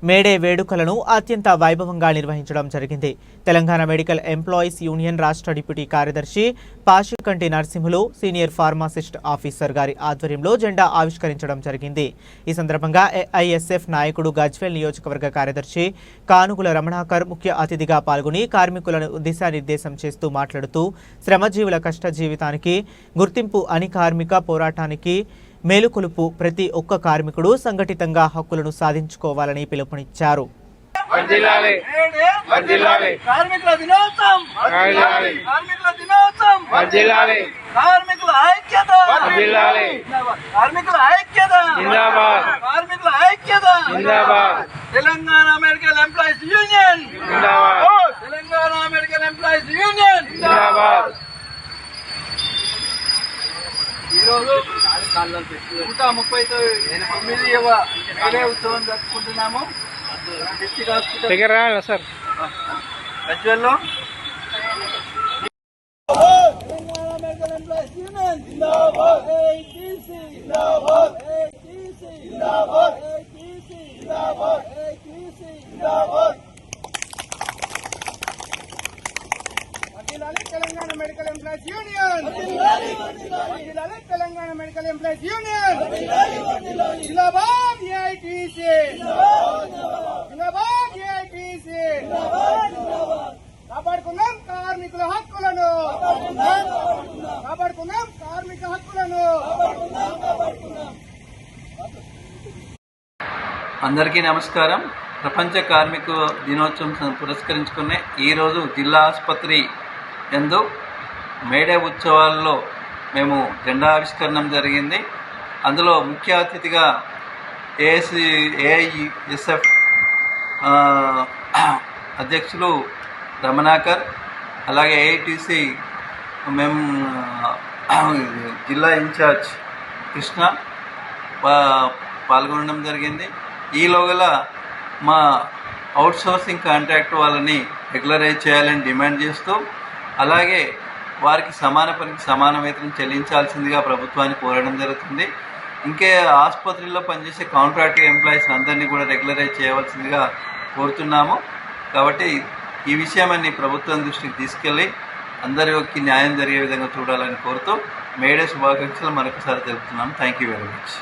May Day వేడుకలను అత్యంత వైభవంగా నిర్వహించడం జరిగింది. తెలంగాణ మెడికల్ ఎంప్లాయీస్ యూనియన్ రాష్ట్ర డిప్యూటీ కార్యదర్శి పాషికంటి నరసింహులు సీనియర్ ఫార్మాసిస్ట్ ఆఫీసర్ గారి ఆధ్వర్యంలో జెండా ఆవిష్కరించడం జరిగింది. ఈ సందర్భంగా ఏఐఎస్ఎఫ్ నాయకుడు గజ్వేల్ నియోజకవర్గ కార్యదర్శి కానుగుల రమణాకర్ ముఖ్య అతిథిగా పాల్గొని కార్మికులను దిశానిర్దేశం చేస్తూ మాట్లాడుతూ శ్రమజీవుల కష్ట జీవితానికి గుర్తింపు అని కార్మిక పోరాటానికి మేలుకొలుపు ప్రతి ఒక్క కార్మికుడు సంఘటితంగా హక్కులను సాధించుకోవాలని పిలుపునిచ్చారు. Telangana medical employees union, Telangana medical employees union. ఈరోజు 139వ మేడే ఉత్సవం జరుపుకుంటున్నాము. డిస్ట్రిక్ట్ హాస్పిటల్ సార్ గజ్వేల్లో. తెలంగాణ మెడికల్ ఎంప్లాయీస్ యూనియన్ జిందాబాద్, ఏఐటీసీ జిందాబాద్, ఏఐటీసీ జిందాబాద్, ఏఐటీసీ జిందాబాద్, ఏఐటీసీ జిందాబాద్. Telangana medical employees union, Telangana medical employees union జిందాబాద్, ఏఐటీసీ జిందాబాద్, ఏఐటీసీ. కాపాడుకుందాం కార్మికుల హక్కులను, కాపాడుకుందాం కార్మిక హక్కులను. అందరికీ నమస్కారం. ప్రపంచ కార్మిక దినోత్సవం పురస్కరించుకునే ఈరోజు జిల్లా ఆసుపత్రి యందు మేడే ఉత్సవాల్లో మేము జెండా ఆవిష్కరణ జరిగింది. అందులో ముఖ్య అతిథిగా ఏఐఎస్ఎఫ్ అధ్యక్షులు రమణాకర్, అలాగే ఏఐటీసీ మేము జిల్లా ఇన్ఛార్జ్ కృష్ణ పాల్గొనడం జరిగింది. ఈలోగల మా అవుట్సోర్సింగ్ కాంట్రాక్ట్ వాళ్ళని రెగ్యులరైజ్ చేయాలని డిమాండ్ చేస్తూ, అలాగే వారికి సమాన పనికి సమాన వేతనం చెల్లించాల్సిందిగా ప్రభుత్వాన్ని కోరడం జరుగుతుంది. ఇంకే ఆసుపత్రుల్లో పనిచేసే కాంట్రాక్ట్ ఎంప్లాయీస్ అందరినీ కూడా రెగ్యులరైజ్ చేయవలసిందిగా కోరుతున్నాము. కాబట్టి ఈ విషయమని ప్రభుత్వం దృష్టికి తీసుకెళ్ళి అందరికీ న్యాయం జరిగే విధంగా చూడాలని కోరుతూ మేడే శుభాకాంక్షలు మరొకసారి తెలుపుతున్నాము. Thank you very much.